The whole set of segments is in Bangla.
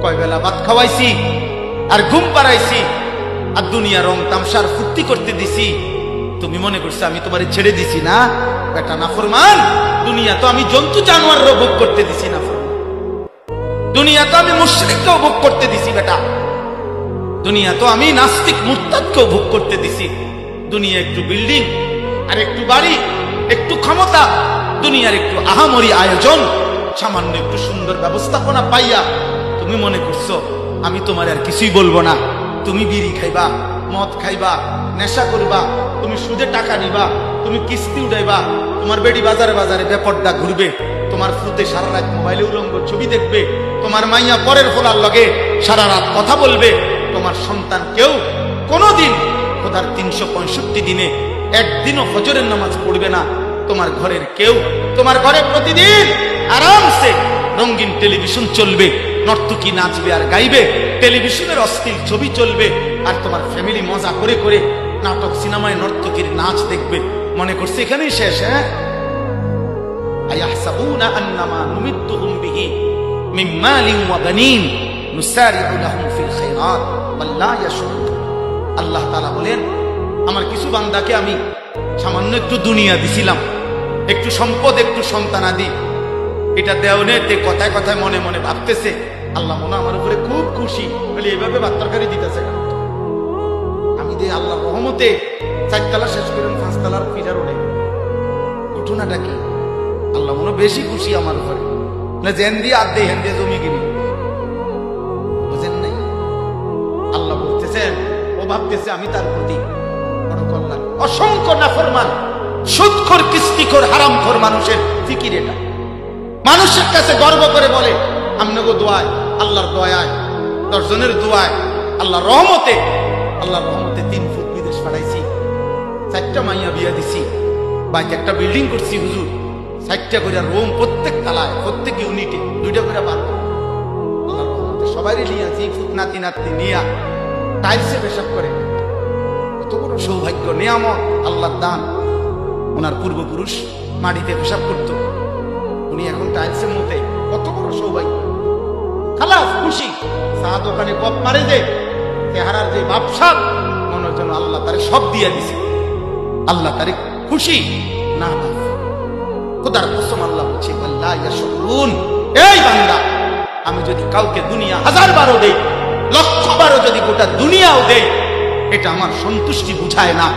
কয় বেলা ভাত খাওয়াইছি আর ঘুম পাড়াইছি আর দুনিয়া রং তামসার ফুর্তি করতে দিছি। তুমি মনে করছো আমি তোমারে ছেড়ে দিছি না? বেটা নাফরমান, দুনিয়া তো আমি জন্তু জানোয়ারও ভোগ করতে দিছি না। দুনিয়া তো আমি মুশরিককেও ভোগ করতে দিছি বেটা। দুনিয়া তো আমি নাস্তিক মুরতাদকেও ভোগ করতে দিছি। দুনিয়া একটু বিল্ডিং আর একটু বাড়ি, একটু ক্ষমতা, দুনিয়ার একটু আহামরি আয়োজন, সামান্য একটু সুন্দর ব্যবস্থাপনা পাইয়া তুমি মনে করছো আমি তোমার আর কিছুই বলবো না। তুমি বিড়ি খাইবা, মদ খাইবা, নেশা করবা, তুমি সুদে টাকা নিবা, তুমি কিস্তি উঠাইবা, তোমার বেডি বাজারে বাজারে বেপর্দা ঘুরবে, তোমার ফুতে সারা রাত মোবাইলে উলঙ্গ ছবি দেখবে, তোমার মাইয়া পরের ফোলার লগে সারা রাত কথা বলবে, তোমার সন্তান কেউ কোনোদিন খোদার 365 দিনে একদিনও ফজরের নামাজ পড়বে না। তোমার ঘরের কেউ, তোমার ঘরে প্রতিদিন আরামসে রঙিন টেলিভিশন চলবে, নর্তকী নাচবে আর গাইবে, টেলিভিশনের অশ্লীল ছবি চলবে, আর তোমার ফ্যামিলি মজা করে করে নাটক সিনেমায় নর্তকীর নাচ দেখবে। মনে করছে এখানেই শেষ? হ্যাঁ, আয়াহসাবুনা আন্নামা নুমিদ্দুহুম বিহি মিন মালিন ওয়া বানিন নুসারিউ লাহুম ফিল খায়রাত ওয়াল লা ইয়াশউরুন। আল্লাহ তাআলা বলেন, আমার কিছু বান্দাকে আমি সামান্য একটু দুনিয়া দিছিলাম, একটু সম্পদ, একটু সন্তানাদি, এটা দেওয়াতে কথায় কথায় মনে মনে ভাবতেছে আল্লাহ মনে আমার উপরে খুব খুশি, বলে এইভাবে বাত্তারকারি দিতেছে কেন? আমি দিয়ে আল্লাহর রহমতে 4 তলা শেষ করেন 5 তলার ফিরার ওঠে, ঘটনাটা কি? আল্লাহ মনে বেশি খুশি আমার উপরে, না জেন দিয়ে আর দিয়ে হেন দিয়ে জমি কিনি, বুঝেন নাই? আল্লাহ বলতেছেন, ও ভাবতেছে আমি তার প্রতি বড় কল্যাণ। অসংখ্য নাফরমান, সুদখোর, কিস্তিখোর, হারামখোর মানুষের ফিকির এটা। মানুষের কাছে গর্ব করে বলে আমনগো দোয়ায়, আল্লাহর দয়ায়, 10 জনের দোয়ায়, আল্লাহর রহমতে, আল্লাহর রহমতে 3 ফুট বিদেশ পাঠাইছি, 4টা মাইয়া বিয়া দিছি, বাইরে একটা বিল্ডিং করছি হুজুর, 4টা করে রুম, প্রত্যেক তালায়, প্রত্যেক ইউনিটে 2টা করে পারবো। আল্লাহর রহমতে সবাই নিয়েছি, ফুট নাতি নাতি নিয়া টাইলসে পেশাব করে। কত বড় সৌভাগ্য, নিয়ামত, আল্লাহর দান। ওনার পূর্বপুরুষ মাটিতে পেশাব করতো, উনি এখন টাইলসের মধ্যে, কত বড় সৌভাগ্য। খালাস খুশি, চা দোকানে কপ মারে যে চেহারার যে বাপসাপ, মনে যেন আল্লাহ তারে সব দিয়ে দিছে, আল্লাহ তারে খুশি না। খোদার কসম আল্লাহ বলছে, আল্লাহ ইয়াশউরুন, এই বান্দা, আমি যদি কাউকে দুনিয়া 1000 বারও দেই, 1,00,000 বারও যদি গোটা দুনিয়াও দেই, এটা আমার সন্তুষ্টি বুঝায় না,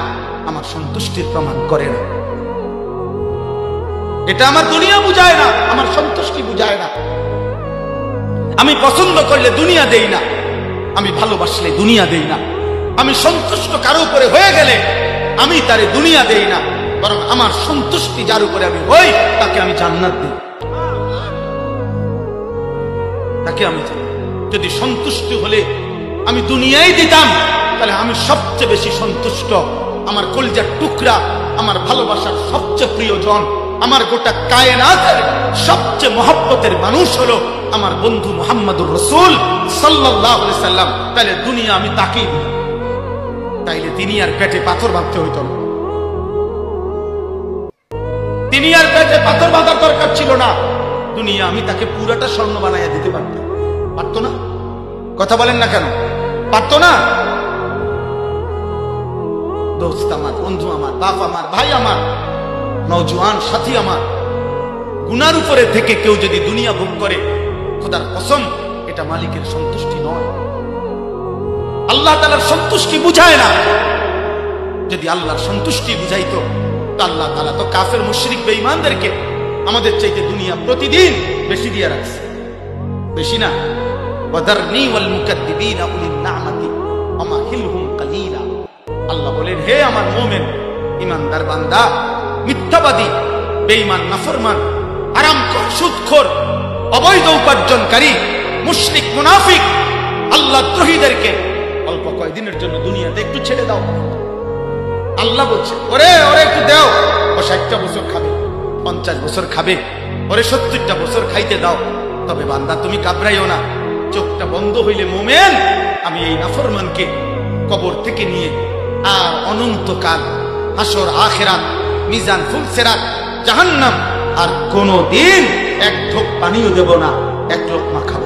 আমার সন্তুষ্টির প্রমাণ করে না। এটা আমার দুনিয়া বুঝায় না, আমার সন্তুষ্টি বুঝায় না। আমি পছন্দ করলে দুনিয়া দেই না, আমি ভালোবাসলে দুনিয়া দেই না, আমি সন্তুষ্ট কারো উপরে হয়ে গেলে আমি তারে দুনিয়া দেই না, বরং আমার সন্তুষ্টি যার উপরে আমি হই তাকে আমি জান্নাত দিই, তাকে আমি চাই। যদি সন্তুষ্টি হলে আমি দুনিয়াই দিতাম, তাহলে আমি সবচেয়ে বেশি সন্তুষ্ট। আমার কলিজার টুকরা, আমার ভালোবাসার সবচেয়ে প্রিয়জন, আমার গোটা কায়নাতের সবচেয়ে মহব্বতের মানুষ হলো আমার বন্ধু মুহাম্মদুর রাসূল সাল্লাল্লাহু আলাইহি সাল্লাম। তাহলে দুনিয়া আমি তাকেই দিই, তাইলে তিনি আর পেটে পাথর বাঁধতে হইত না, তিনি আর পেটে পাথর বাঁধার দরকার ছিল না। দুনিয়া আমি তাকে পুরাটা স্বর্ণ বানাইয়া দিতে পারতাম, পারতো না? কথা বলেন না কেন? পারতো না? দোস্ত আমার, বন্ধু আমার, বাপ আমার, ভাই আমার, নওজোয়ান সাথী আমার, গুনার উপরে থেকে কেউ যদি দুনিয়া ভোগ করে, খোদার কসম এটা মালিকের সন্তুষ্টি নয়, আল্লাহ তাআলার সন্তুষ্টি বুঝায় না। যদি আল্লাহর সন্তুষ্টি বুঝাইতো, তো আল্লাহ তাআলা তো কাফের মুশরিক বেঈমানদেরকে আমাদের চাইতে দুনিয়া প্রতিদিন বেশি দিয়ে রাখছে, বেশি না? ওয়াদারনি ওয়াল মুকাদ্দিবিনা উলিন নি'মাতি ওয়া মাহিলহুম কালিলা। আল্লাহ বলেন, হে আমার মুমিন ঈমানদার বান্দা, মিথ্যাবাদী, বেঈমান, নাফরমান, হারামখোর, সুদখোর, অবৈধ উপার্জনকারী, মুশরিক, মুনাফিক, আল্লাহদ্রোহীদেরকে অল্প কয়েকদিনের জন্য দুনিয়াতে একটু ছেড়ে দাও। আল্লাহ বলছে, ওরে একটু দাও, ও 60টা বছর খাবে, 50 বছর খাবে, ওরে 70টা বছর খাইতে দাও। তবে বান্দা তুমি ঘাবড়াইও না, চোখটা বন্ধ হইলে মুমিন আমি এই নাফরমানকে কবর থেকে নিয়ে আর অনন্তকাল হাসর, আখিরাত, মিজান, ফুলসিরাত, জাহান্নাম আর কোনদিন এক ঢোক পানিও দেব না, এক লোকমা খাবো